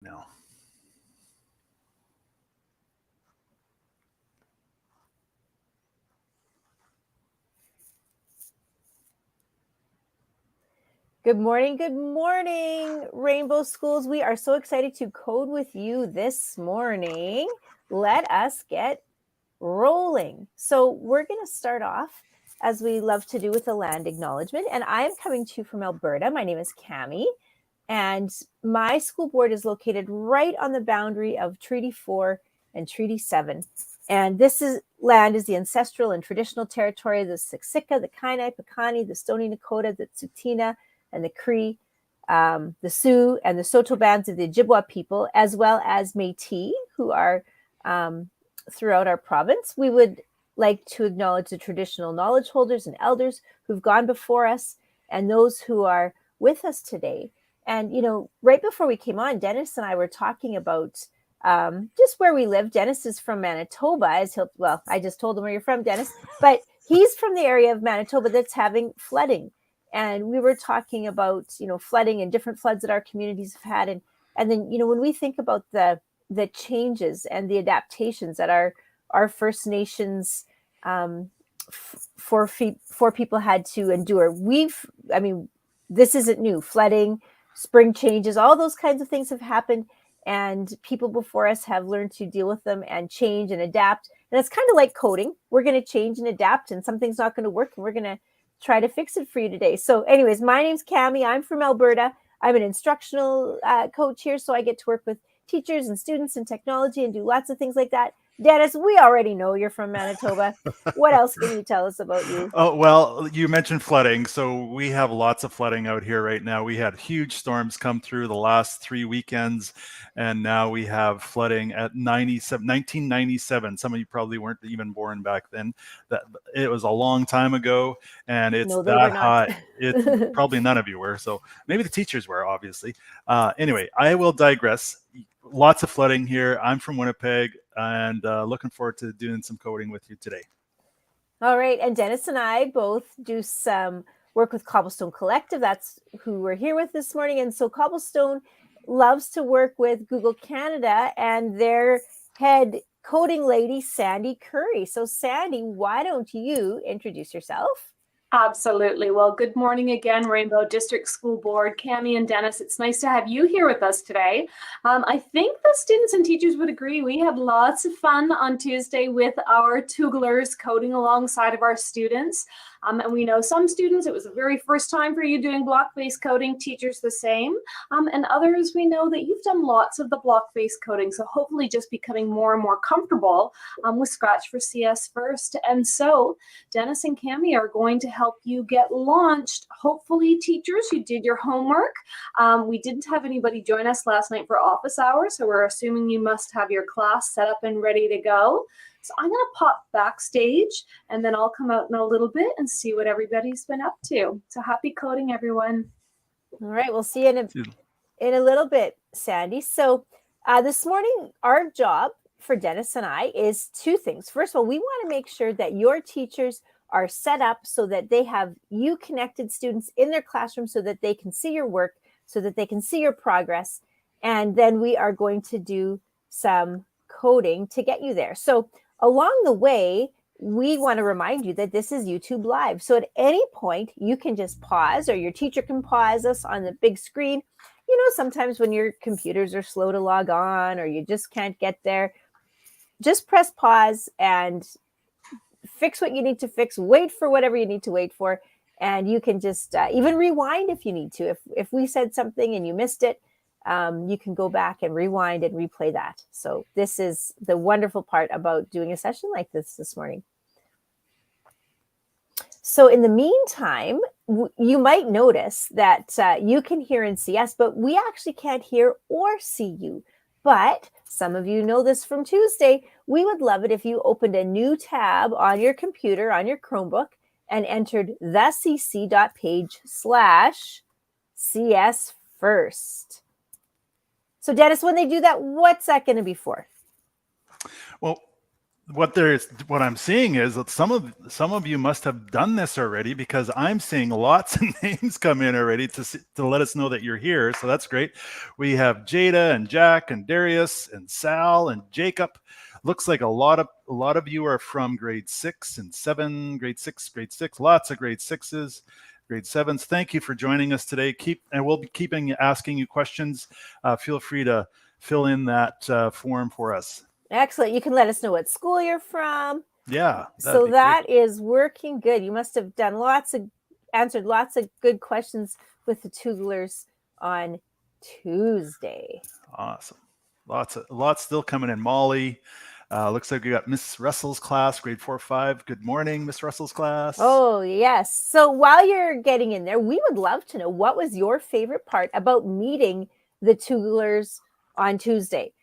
No. Good morning, Rainbow Schools. We are so excited to code with you this morning. Let us get rolling. So we're going to start off, as we love to do, with a land acknowledgement. And I am coming to you from Alberta. My name is Cami, and my school board is located right on the boundary of Treaty 4 and Treaty 7. And land is the ancestral and traditional territory of the Siksika, the Kainai, Piikani, the Stoney Nakoda, the Tsuut'ina, and the Cree, the Sioux, and the Saulteaux bands of the Ojibwa people, as well as Métis, who are throughout our province. We would like to acknowledge the traditional knowledge holders and elders who've gone before us and those who are with us today. And, right before we came on, Dennis and I were talking about just where we live. Dennis is from Manitoba, I just told him where you're from, Dennis, but he's from the area of Manitoba that's having flooding. And we were talking about, flooding and different floods that our communities have had. And then, when we think about the changes and the adaptations that our First Nations for people had to endure. This isn't new. Flooding, spring changes, all those kinds of things have happened, and people before us have learned to deal with them and change and adapt. And it's kind of like coding. We're going to change and adapt, and something's not going to work, and we're going to try to fix it for you today. So anyways, my name's Cami. I'm from Alberta. I'm an instructional coach here, so I get to work with teachers and students in technology and do lots of things like that. Dennis, we already know you're from Manitoba. What else can you tell us about you? Oh, well, you mentioned flooding. So we have lots of flooding out here right now. We had huge storms come through the last 3 weekends, and now we have flooding at 1997. Some of you probably weren't even born back then. That it was a long time ago, and it's No, they were that not. high. It's probably none of you were. So maybe the teachers were, obviously. Anyway, I will digress. Lots of flooding here. I'm from Winnipeg, and looking forward to doing some coding with you today. All right. And Dennis and I both do some work with Cobblestone Collective. That's who we're here with this morning. And so Cobblestone loves to work with Google Canada and their head coding lady, Sandy Curry. So, Sandy, why don't you introduce yourself? Absolutely. Well, good morning again, Rainbow District School Board. Cami and Dennis, it's nice to have you here with us today. I think the students and teachers would agree we had lots of fun on Tuesday with our Tooglers coding alongside of our students. And we know some students, it was the very first time for you doing block-based coding, teachers the same. And others, we know that you've done lots of the block-based coding, so hopefully just becoming more and more comfortable with Scratch for CS first. And so Dennis and Cami are going to help you get launched. Hopefully, teachers, you did your homework. We didn't have anybody join us last night for office hours, so we're assuming you must have your class set up and ready to go. So I'm going to pop backstage, and then I'll come out in a little bit and see what everybody's been up to. So happy coding, everyone. All right. We'll see you in a little bit, Sandy. So this morning, our job for Dennis and I is two things. First of all, we want to make sure that your teachers are set up so that they have you connected students in their classroom so that they can see your work, so that they can see your progress. And then we are going to do some coding to get you there. So along the way, we want to remind you that this is YouTube Live. So at any point, you can just pause, or your teacher can pause us on the big screen. Sometimes when your computers are slow to log on or you just can't get there, just press pause and fix what you need to fix, wait for whatever you need to wait for, and you can just even rewind if you need to. If we said something and you missed it, you can go back and rewind and replay that. So this is the wonderful part about doing a session like this morning. So in the meantime, you might notice that you can hear and see us, but we actually can't hear or see you. But some of you know this from Tuesday. We would love it if you opened a new tab on your computer, on your Chromebook, and entered thecc.page/CS first. So Dennis, when they do that, what's that going to be for? Well, what I'm seeing is that some of you must have done this already, because I'm seeing lots of names come in already to let us know that you're here. So that's great. We have Jada and Jack and Darius and Sal and Jacob. Looks like a lot of you are from grade 6 and 7, grade 6, lots of grade 6s, grade 7s. Thank you for joining us today. We'll be asking you questions. Feel free to fill in that form for us. Excellent. You can let us know what school you're from. Yeah. So that is working good. You must have done answered lots of good questions with the Tooglers on Tuesday. Awesome. Lots still coming in. Molly, looks like we got Miss Russell's class, grade 4-5. Good morning, Miss Russell's class. Oh, yes. So while you're getting in there, we would love to know, what was your favorite part about meeting the Tooglers on Tuesday?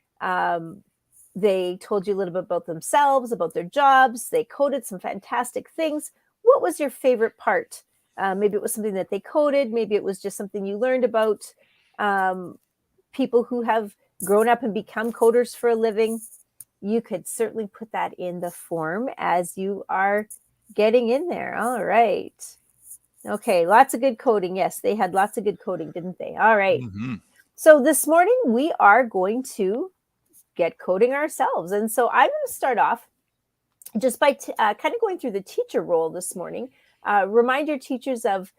They told you a little bit about themselves, about their jobs. They coded some fantastic things. What was your favorite part? Maybe it was something that they coded. Maybe it was just something you learned about people who have grown up and become coders for a living. You could certainly put that in the form as you are getting in there. All right. Okay, lots of good coding. Yes, they had lots of good coding, didn't they? All right. Mm-hmm. So this morning we are going to get coding ourselves. And so I'm going to start off just by kind of going through the teacher role this morning. Remind your teachers of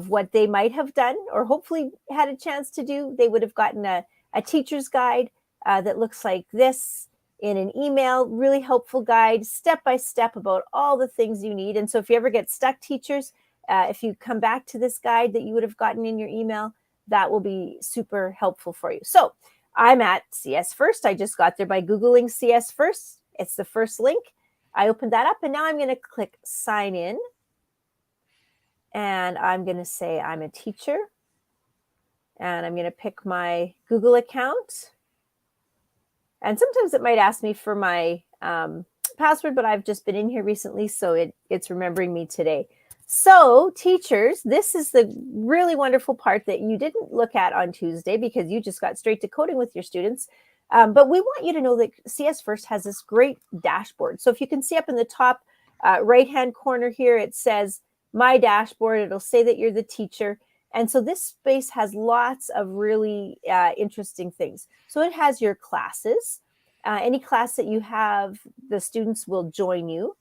what they might have done or hopefully had a chance to do. They would have gotten a teacher's guide that looks like this in an email, really helpful guide, step-by-step about all the things you need. And so if you ever get stuck, teachers, if you come back to this guide that you would have gotten in your email, that will be super helpful for you. So I'm at CS First. I just got there by Googling CS First. It's the first link. I opened that up and now I'm going to click sign in. And I'm going to say I'm a teacher. And I'm going to pick my Google account. And sometimes it might ask me for my password, but I've just been in here recently, so it's remembering me today. So teachers, this is the really wonderful part that you didn't look at on Tuesday because you just got straight to coding with your students. But we want you to know that CS First has this great dashboard. So if you can see up in the top right-hand corner here, it says My Dashboard. It'll say that you're the teacher. And so this space has lots of really interesting things. So it has your classes. Any class that you have, the students will join you.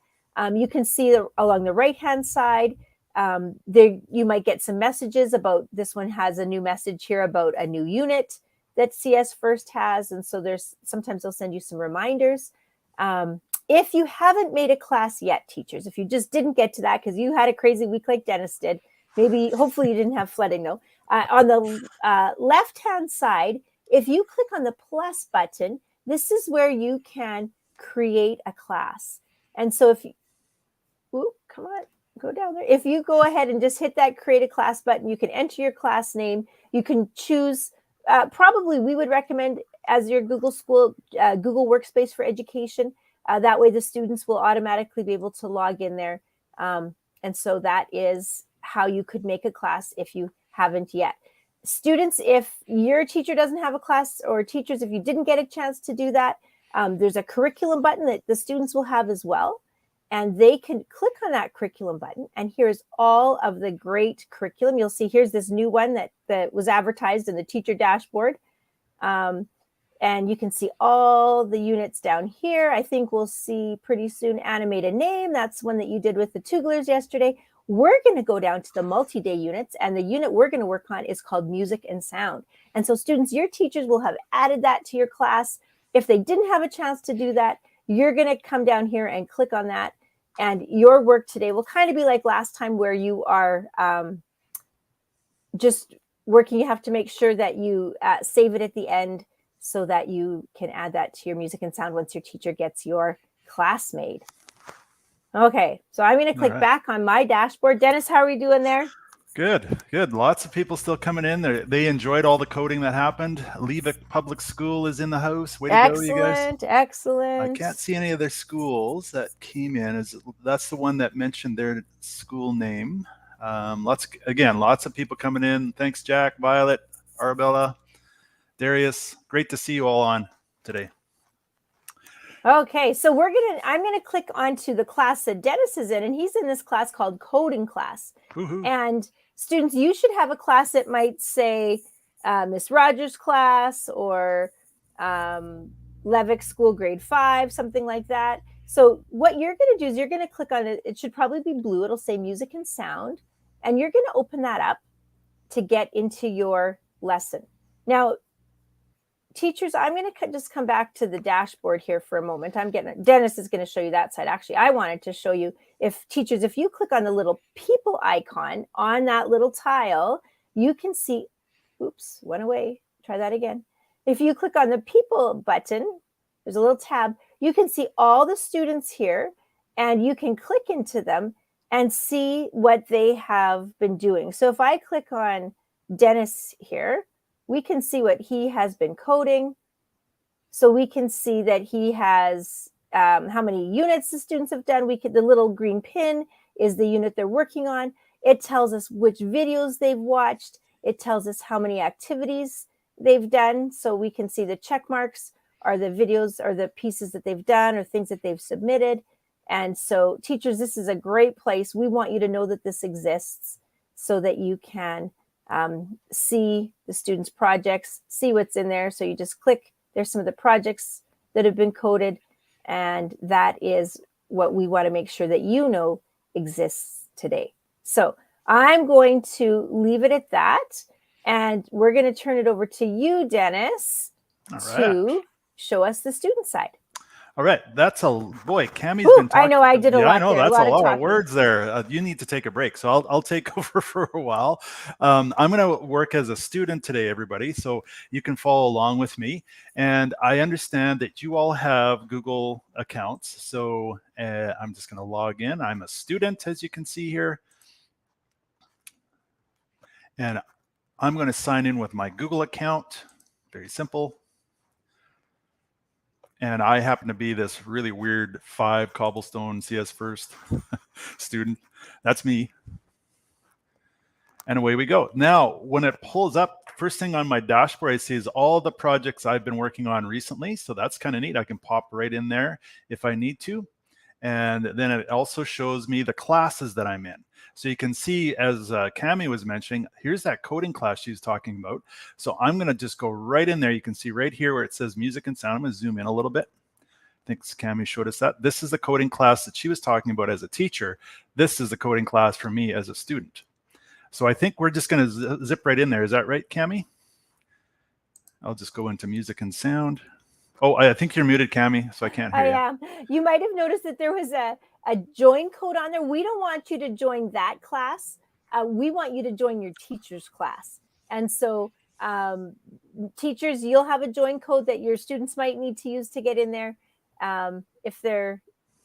You can see along the right-hand side, you might get some messages about, this one has a new message here about a new unit that CS First has. And so sometimes they'll send you some reminders. If you haven't made a class yet, teachers, if you just didn't get to that because you had a crazy week like Dennis did, hopefully you didn't have flooding though. On the left-hand side, if you click on the plus button, this is where you can create a class. And so come on, go down there. If you go ahead and just hit that create a class button, you can enter your class name. You can choose, probably we would recommend as your Google Workspace for Education. That way the students will automatically be able to log in there. And so that is how you could make a class if you haven't yet. Students, if your teacher doesn't have a class, or teachers, if you didn't get a chance to do that, there's a curriculum button that the students will have as well. And they can click on that curriculum button. And here's all of the great curriculum. You'll see here's this new one that was advertised in the teacher dashboard. And you can see all the units down here. I think we'll see pretty soon Animate a Name. That's one that you did with the Tooglers yesterday. We're going to go down to the multi-day units, and the unit we're going to work on is called Music and Sound. And so students, your teachers will have added that to your class. If they didn't have a chance to do that, you're going to come down here and click on that. And your work today will kind of be like last time, where you are just working. You have to make sure that you save it at the end so that you can add that to your Music and Sound once your teacher gets your class made. Okay, so I'm going to click back on my dashboard. Dennis, how are we doing there? Good. Lots of people still coming in there. They enjoyed all the coding that happened. Leavitt Public School is in the house. Way to go, you guys. Excellent. I can't see any of their schools that came in. That's the one that mentioned their school name. Lots of people coming in. Thanks, Jack, Violet, Arabella, Darius. Great to see you all on today. Okay, so I'm gonna click onto the class that Dennis is in, and he's in this class called coding class. Woohoo. And students, you should have a class that might say Miss Rogers class or Levick School Grade 5, something like that. So what you're going to do is you're going to click on it. It should probably be blue. It'll say music and sound. And you're going to open that up to get into your lesson. Now, teachers, I'm going to just come back to the dashboard here for a moment. Dennis is going to show you that side. Actually, I wanted to show you if you click on the little people icon on that little tile, you can see, oops, went away. Try that again. If you click on the people button, there's a little tab, you can see all the students here and you can click into them and see what they have been doing. So if I click on Dennis here, we can see what he has been coding. So we can see that he has how many units the students have done. The little green pin is the unit they're working on. It tells us which videos they've watched. It tells us how many activities they've done. So we can see the check marks are the videos or the pieces that they've done or things that they've submitted. And so teachers, this is a great place. We want you to know that this exists so that you can see the students' projects, see what's in there. So you just click, there's some of the projects that have been coded. And that is what we want to make sure that you know exists today. So I'm going to leave it at that. And we're going to turn it over to you, Dennis, to show us the student side. All right, boy. Cammie's been talking. I know I did a lot. I know there. that's a lot of of words there. You need to take a break, so I'll take over for a while. I'm going to work as a student today, everybody, so you can follow along with me. And I understand that you all have Google accounts, so I'm just going to log in. I'm a student, as you can see here, and I'm going to sign in with my Google account. Very simple. And I happen to be this really weird 5 Cobblestone CS First student. That's me. And away we go. Now, when it pulls up, first thing on my dashboard I see is all the projects I've been working on recently. So that's kind of neat. I can pop right in there if I need to. And then it also shows me the classes that I'm in. So you can see, as Cammie was mentioning, here's that coding class she's talking about. So I'm going to just go right in there. You can see right here where it says music and sound. I'm going to zoom in a little bit. I think Cammie showed us that. This is the coding class that she was talking about as a teacher. This is the coding class for me as a student. So I think we're just going to zip right in there. Is that right, Cammie? I'll just go into music and sound. Oh, I think you're muted, Cammie, so I can't hear you. I am. You might have noticed that there was a join code on there. We don't want you to join that class. We want you to join your teacher's class. And so teachers, you'll have a join code that your students might need to use to get in there if they're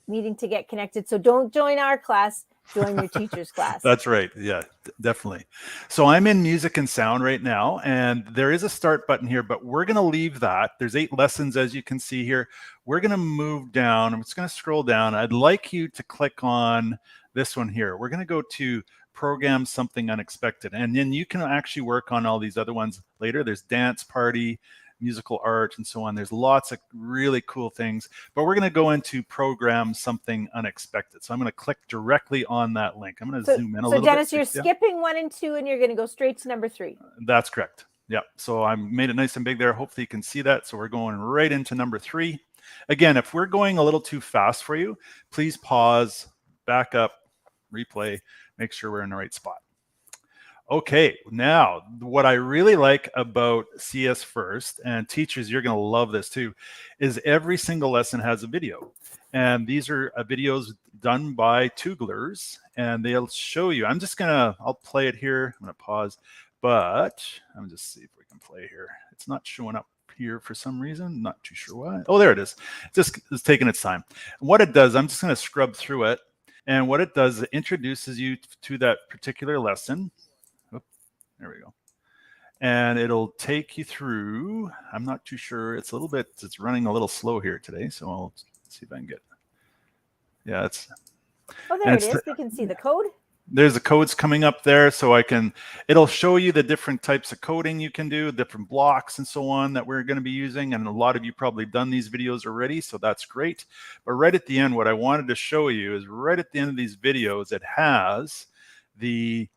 needing to get connected. So don't join our class, join your teacher's class. That's right. Yeah, definitely. So I'm in music and sound right now, and there is a start button here, but we're going to leave that. There's 8 lessons, as you can see here. We're going to move down. I'm just going to scroll down. I'd like you to click on this one here. We're going to go to program something unexpected, and then you can actually work on all these other ones later. There's dance party, musical art, and so on. There's lots of really cool things, but we're going to go into program something unexpected. So I'm going to click directly on that link. I'm going to zoom in a little bit. So Dennis, you're skipping 1 and 2, and you're going to go straight to number 3. That's correct. Yeah. So I made it nice and big there. Hopefully you can see that. So we're going right into number 3. Again, if we're going a little too fast for you, please pause, back up, replay, make sure we're in the right spot. Okay, now what I really like about CS First, and teachers, you're going to love this too, is every single lesson has a video. And these are videos done by Tooglers, and they'll show you. I'll play it here. I'm going to pause, but I'm just see if we can play here. It's not showing up here for some reason. Not too sure why. Oh, there it is. It's taking its time. What it does, I'm just going to scrub through it. And what it does, it introduces you to that particular lesson. There we go. And it'll take you through. I'm not too sure. It's running a little slow here today. So I'll see if I can get. Yeah, it's. Oh, there it is. We can see the code. there's the codes coming up there, so it'll show you the different types of coding you can do, different blocks and so on that we're going to be using. And a lot of you probably done these videos already, so that's great. But right at the end, what I wanted to show you is right at the end of these videos, it has the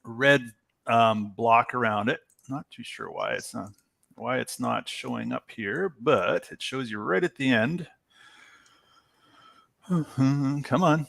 red block around it. Not too sure why it's not showing up here, but it shows you right at the end. Come on.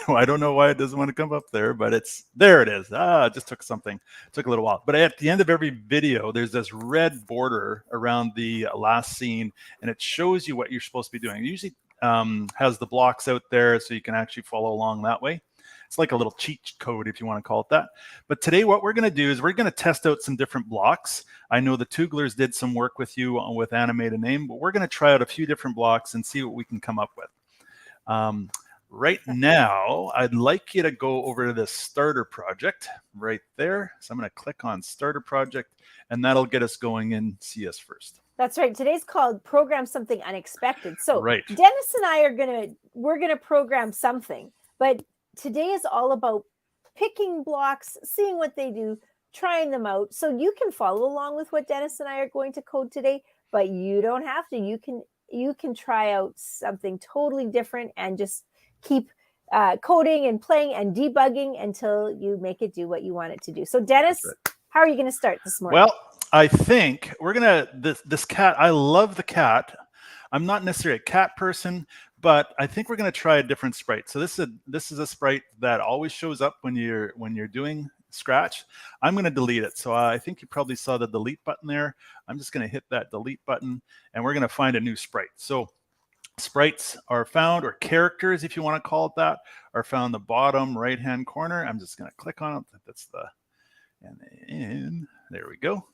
Well, I don't know why it doesn't want to come up there, but there it is. It just took a little while. But at the end of every video, there's this red border around the last scene, and it shows you what you're supposed to be doing. It usually has the blocks out there so you can actually follow along that way. It's like a little cheat code, if you want to call it that. But today what we're going to do is we're going to test out some different blocks. I know the Tooglers did some work with you with Animate a Name, but we're going to try out a few different blocks and see what we can come up with. Right now, I'd like you to go over to this starter project right there. So I'm going to click on starter project, and that'll get us going in CS First. That's right. Today's called Program Something Unexpected. So right. Dennis and I we're gonna program something, but today is all about picking blocks, seeing what they do, trying them out. So you can follow along with what Dennis and I are going to code today, but you don't have to. You can try out something totally different and just keep coding and playing and debugging until you make it do what you want it to do. So Dennis, how are you going to start this morning? Well, I think we're going to, this cat, I love the cat. I'm not necessarily a cat person, but I think we're going to try a different sprite. So this is a sprite that always shows up when you're doing Scratch. I'm going to delete it. So I think you probably saw the delete button there. I'm just going to hit that delete button, and we're going to find a new sprite. So sprites are found, or characters, if you want to call it that, are found in the bottom right-hand corner. I'm just going to click on it. And there we go.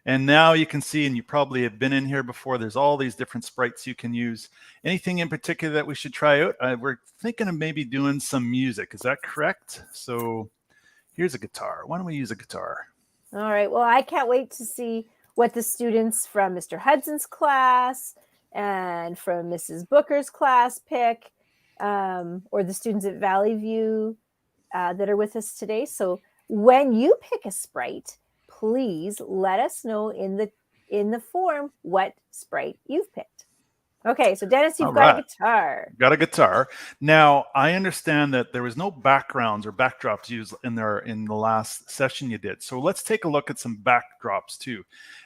And now you can see, and you probably have been in here before, there's all these different sprites you can use. Anything in particular that we should try out? We're thinking of maybe doing some music. Is that correct? So here's a guitar. Why don't we use a guitar? All right. Well, I can't wait to see what the students from Mr. Hudson's class and from Mrs. Booker's class pick, or the students at Valley View that are with us today. So when you pick a sprite, please let us know in the form what sprite you've picked. Okay, so Dennis, you've got a guitar. Got a guitar. Now, I understand that there was no backgrounds or backdrops used in the last session you did. So let's take a look at some backdrops too.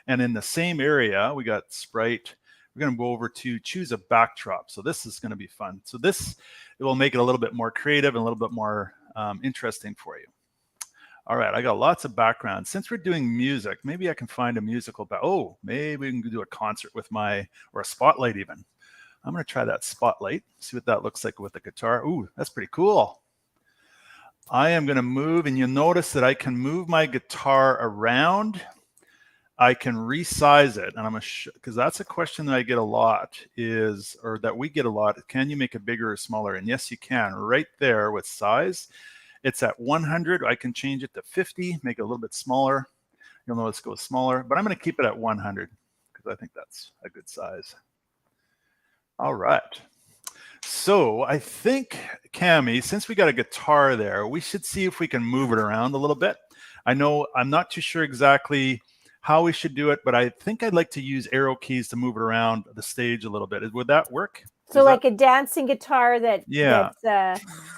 And in the same area, we got sprite. We're going to go over to choose a backdrop. So this is going to be fun. So it will make it a little bit more creative and a little bit more interesting for you. All right, I got lots of backgrounds. Since we're doing music, maybe I can find a musical maybe we can do a concert with or a spotlight even. I'm going to try that spotlight, see what that looks like with the guitar. Ooh, that's pretty cool. I am going to move, and you'll notice that I can move my guitar around. I can resize it, and I'm going to because that's a question that I get a lot or that we get a lot. Can you make it bigger or smaller? And yes, you can. Right there with size. It's at 100. I can change it to 50, make it a little bit smaller. You'll notice it goes smaller, but I'm going to keep it at 100 because I think that's a good size. All right. So I think, Cami, since we got a guitar there, we should see if we can move it around a little bit. I know I'm not too sure exactly how we should do it, but I think I'd like to use arrow keys to move it around the stage a little bit. Would that work? So like a dancing guitar that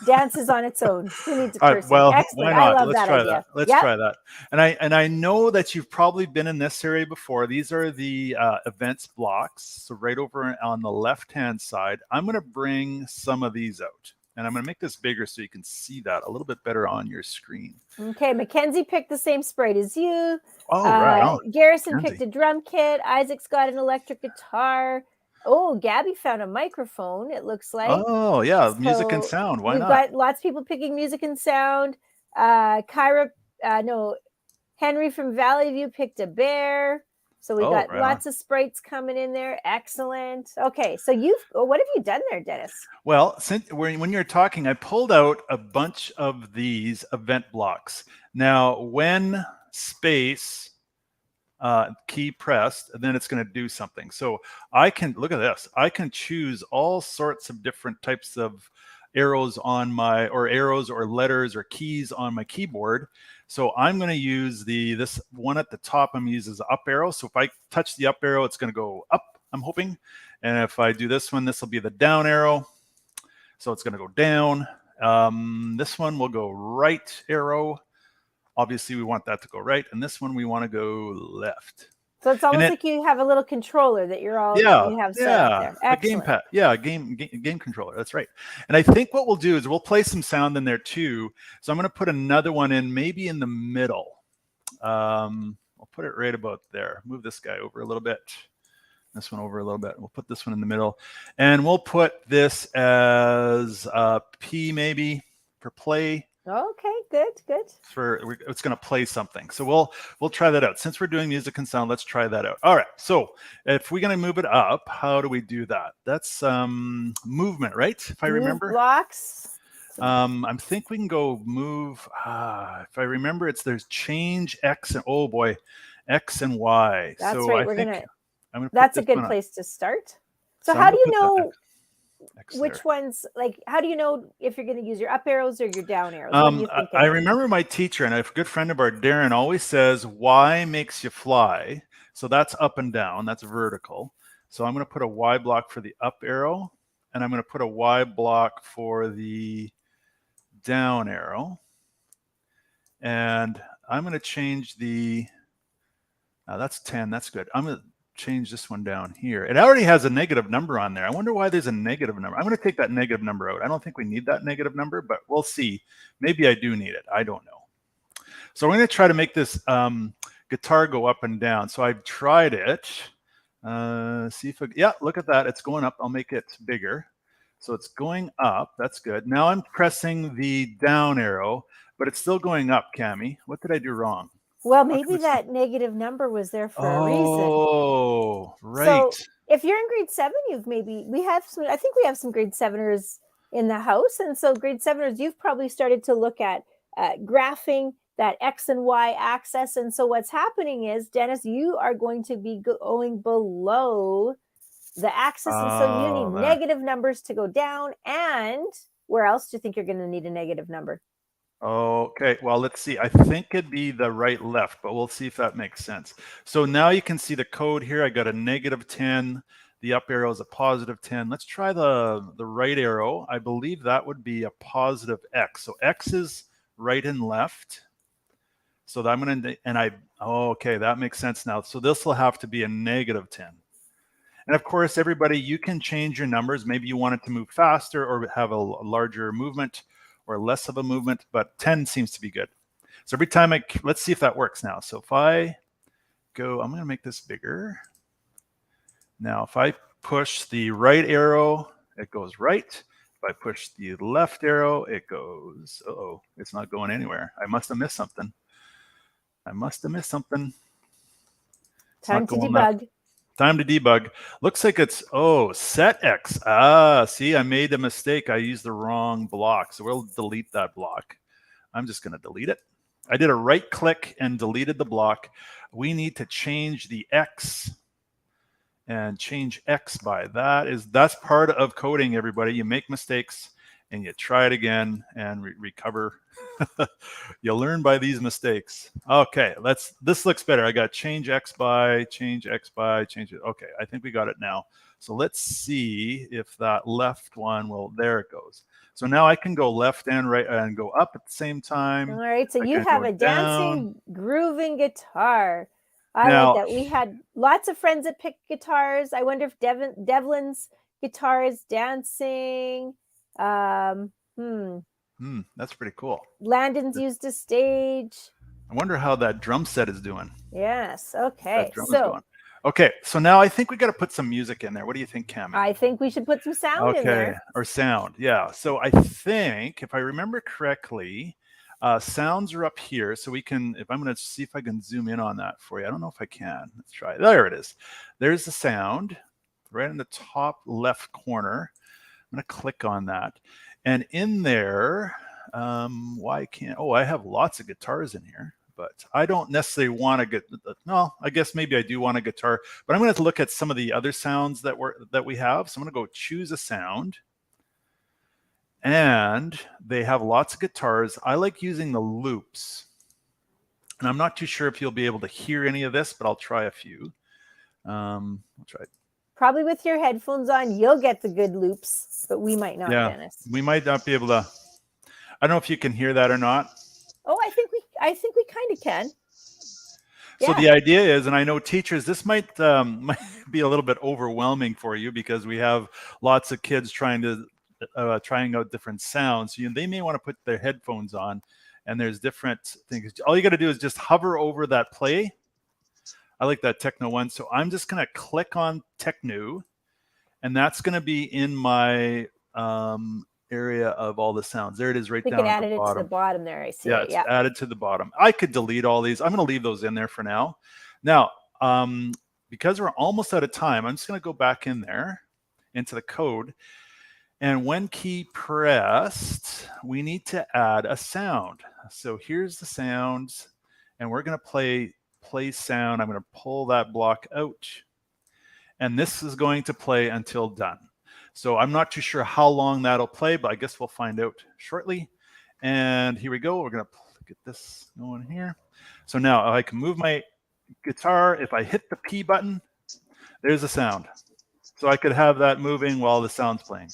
dances on its own. Who needs a person? Well, excellent. Why not? I love Let's that try idea. that. Let's try that. And I know that you've probably been in this area before. These are the events blocks. So right over on the left-hand side, I'm going to bring some of these out. And I'm going to make this bigger so you can see that a little bit better on your screen. Okay, Mackenzie picked the same sprite as you. Oh, right on. Garrison picked a drum kit. Isaac's got an electric guitar. Oh, Gabby found a microphone, it looks like. Oh, yeah, music and sound. Why not? We've got lots of people picking music and sound. Henry from Valley View picked a bear. So we got lots of sprites coming in there. Excellent. Okay, so what have you done there, Dennis? Well, when you're talking, I pulled out a bunch of these event blocks. Now, when space key pressed, and then it's going to do something. So I can look at this. I can choose all sorts of different types of arrows on my, or arrows or letters or keys on my keyboard. So I'm going to use this one at the top. I'm going to use as an up arrow. So if I touch the up arrow, it's going to go up, I'm hoping. And if I do this one, this will be the down arrow. So it's going to go down. This one will go right arrow. Obviously, we want that to go right. And this one, we want to go left. So it's almost like you have a little controller that you have set up there. Excellent. A gamepad. Yeah, game controller. That's right. And I think what we'll do is we'll play some sound in there too. So I'm going to put another one in, maybe in the middle. I'll put it right about there. Move this guy over a little bit. This one over a little bit. We'll put this one in the middle. And we'll put this as P maybe for play. Okay, good. It's going to play something. So we'll try that out. Since we're doing music and sound, let's try that out. All right. So if we're going to move it up, how do we do that? That's movement, right? If I remember. Blocks. I think we can go move. If I remember, there's change X and X and Y. That's so right. That's a good place to start. So So how I'm do gonna you put that know X which there. ones, like, how do you know if you're going to use your up arrows or your down arrows? What do you think? I remember my teacher and a good friend of ours, Darren, always says, Y makes you fly. So that's up and down. That's vertical. So I'm going to put a Y block for the up arrow, and I'm going to put a Y block for the down arrow. And I'm going to change that's 10. That's good. I'm going to change this one down here. It already has a negative number on there. I wonder why there's a negative number. I'm going to take that negative number out. I don't think we need that negative number, but we'll see. Maybe I do need it. I don't know. So we're going to try to make this guitar go up and down. So I've tried it. See if yeah, look at that. It's going up. I'll make it bigger. So it's going up. That's good. Now I'm pressing the down arrow, but it's still going up, Cami. What did I do wrong? Well, maybe that negative number was there for a reason. Oh, right. So if you're in grade 7, I think we have some grade 7ers in the house. And so grade 7ers, you've probably started to look at graphing that X and Y axis. And so what's happening is, Dennis, you are going to be going below the axis. And so you need negative numbers to go down. And where else do you think you're going to need a negative number? Okay, well, let's see. I think it'd be the right left, but we'll see if that makes sense. So now you can see the code here. I got a -10. The up arrow is a +10. Let's try the right arrow. I believe that would be a +X. So X is right and left. So I'm going to, okay, that makes sense now. So this will have to be a -10. And of course, everybody, you can change your numbers. Maybe you want it to move faster or have a larger movement or less of a movement, but 10 seems to be good. So every time let's see if that works now. So if I go, I'm going to make this bigger. Now, if I push the right arrow, it goes right. If I push the left arrow, it goes, it's not going anywhere. I must have missed something. Time to debug. Time to debug. Looks like it's, set X. See, I made a mistake. I used the wrong block. So we'll delete that block. I'm just going to delete it. I did a right click and deleted the block. We need to change the X and change X by that's part of coding, everybody. You make mistakes and you try it again and recover. You learn by these mistakes. Okay, this looks better. I got change X by, change X by, change it. Okay, I think we got it now. So let's see if that left one there it goes. So now I can go left and right and go up at the same time. All right, so you have a dancing, grooving guitar. I like that. We had lots of friends that picked guitars. I wonder if Devlin's guitar is dancing. That's pretty cool. Landon's used a stage. I wonder how that drum set is doing. Yes. Okay. So now I think we got to put some music in there. What do you think, Cami? I think we should put some sound in there. Or sound. Yeah. So I think if I remember correctly, sounds are up here. So we can, I'm going to see if I can zoom in on that for you. I don't know if I can. Let's try. There it is. There's the sound right in the top left corner. I'm going to click on that. And in there, I have lots of guitars in here, but I don't necessarily want to get, I guess maybe I do want a guitar, but I'm going to look at some of the other sounds that we have. So I'm going to go choose a sound. and they have lots of guitars. I like using the loops. And I'm not too sure if you'll be able to hear any of this, but I'll try a few. I'll try. Probably with your headphones on, you'll get the good loops, but we might not, Yeah, Dennis. we might not be able to. I don't know if you can hear that or not. Oh, I think we kind of can. So Yeah. the idea is, and I know teachers, this might be a little bit overwhelming for you because we have lots of kids trying out different sounds. They may want to put their headphones on, and there's different things. All you got to do is just hover over that play. I like that techno one. So I'm just going to click on techno, and that's going to be in my area of all the sounds. There it is right We down can at add the it bottom. to the bottom there. I see Yeah, it. it's Yeah. added to the bottom. I could delete all these. I'm going to leave those in there for now. Now, because we're almost out of time, I'm just going to go back in there into the code. And when key pressed, we need to add a sound. So here's the sounds, and we're going to play sound. I'm going to pull that block out, and this is going to play until done. So I'm not too sure how long that'll play, but I guess we'll find out shortly. And here we go. We're going to get this going here. So now I can move my guitar. If I hit the P button, there's a sound. So I could have that moving while the sound's playing.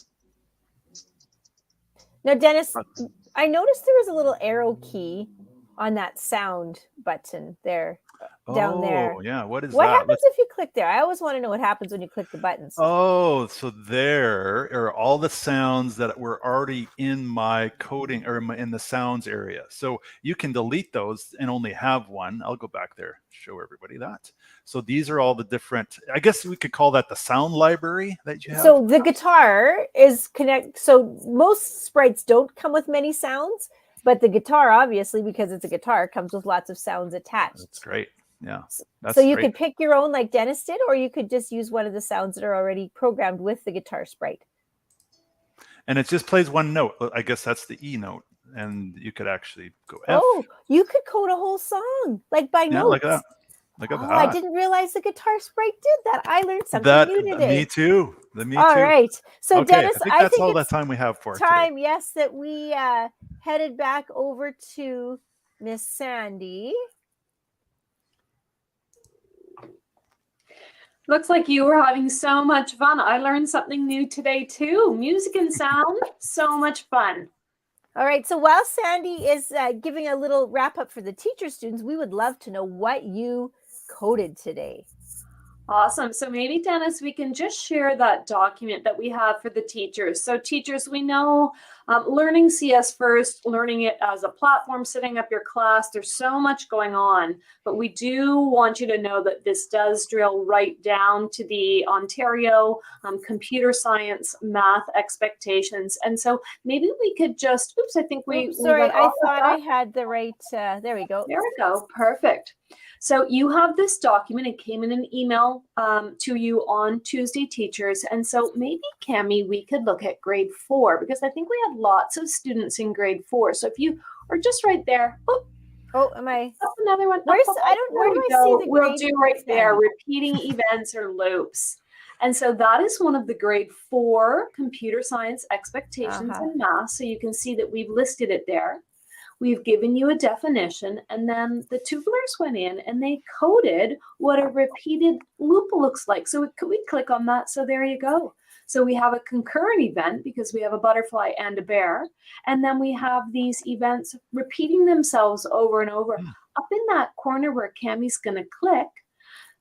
Now, Dennis, I noticed there was a little arrow key on that sound button there. Down there. Oh, yeah. What is What that? happens if you click there? I always want to know what happens when you click the buttons. Oh, so there are all the sounds that were already in my coding or in the sounds area. So you can delete those and only have one. I'll go back there, show everybody that. So these are all the different, I guess we could call that the sound library that you have. So the guitar is connected. So most sprites don't come with many sounds, but the guitar, obviously, because it's a guitar, comes with lots of sounds attached. That's great. Yeah. So you could pick your own like Dennis did, or you could just use one of the sounds that are already programmed with the guitar sprite. And it just plays one note. I guess that's the E note. And you could actually go F. Oh, you could code a whole song like by notes. Like that. Look at that. I didn't realize the guitar sprite did that. I learned something new today. Me too. Me All too. right. So okay, Dennis, I think all the time we have for time. today. Yes, that we headed back over to Miss Sandy. Looks like you were having so much fun. I learned something new today too. Music and sound, so much fun. All right. So while Sandy is giving a little wrap up for the teacher students, we would love to know what you coded today. Awesome. So maybe, Dennis, we can just share that document that we have for the teachers. So teachers, we know learning CS First, learning it as a platform, setting up your class, there's so much going on, but we do want you to know that this does drill right down to the Ontario computer science math expectations. And so maybe we could just, oops, I think we sorry, went I off thought of I that. had the right, there we go. There we go. Perfect. So you have this document. It came in an email to you on Tuesday, teachers. And so maybe, Cami, we could look at grade 4 because I think we had lots of students in grade 4. So if you are just right there, oh, am I? That's another one. Where's, I don't, where do I see the We'll grade do right there, then? repeating events or loops. And so that is one of the grade 4 computer science expectations in math. So you can see that we've listed it there. We've given you a definition, and then the tutelars went in and they coded what a repeated loop looks like. So we click on that. So there you go. So we have a concurrent event because we have a butterfly and a bear. And then we have these events repeating themselves over and over. Up in that corner where Cami's going to click,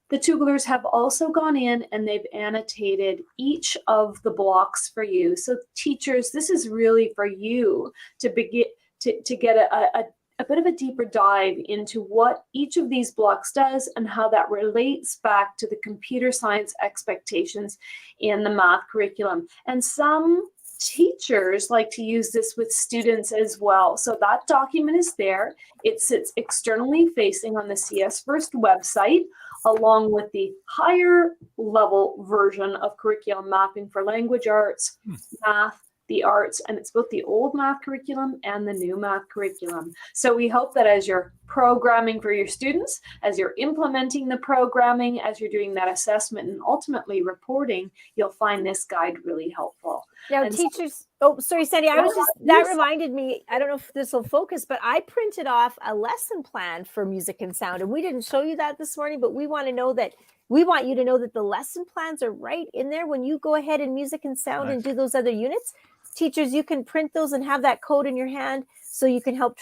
the tutelars have also gone in and they've annotated each of the blocks for you. So teachers, this is really for you to begin to get a bit of a deeper dive into what each of these blocks does and how that relates back to the computer science expectations in the math curriculum. And some teachers like to use this with students as well. So that document is there. It sits externally facing on the CS First website, along with the higher level version of curriculum mapping for language arts, math, the arts, and it's both the old math curriculum and the new math curriculum. So we hope that as you're programming for your students, as you're implementing the programming, as you're doing that assessment and ultimately reporting, you'll find this guide really helpful. Now, And teachers, oh, sorry, Sandy, I was just, that reminded me, I don't know if this will focus, but I printed off a lesson plan for music and sound. And we didn't show you that this morning, but we want you to know that the lesson plans are right in there when you go ahead in music and sound and do those other units. Teachers, you can print those and have that code in your hand so you can help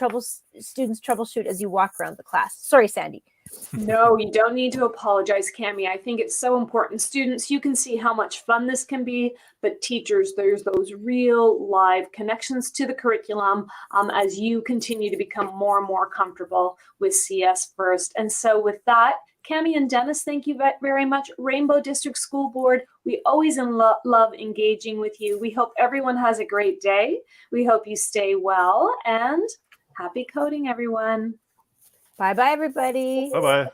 students troubleshoot as you walk around the class. Sorry, Sandy. No, you don't need to apologize, Cami. I think it's so important. Students, you can see how much fun this can be, but teachers, there's those real live connections to the curriculum as you continue to become more and more comfortable with CS First. And so with that, Cami and Dennis, thank you very much. Rainbow District School Board, we always love engaging with you. We hope everyone has a great day. We hope you stay well, and happy coding, everyone. Bye-bye, everybody. Bye-bye.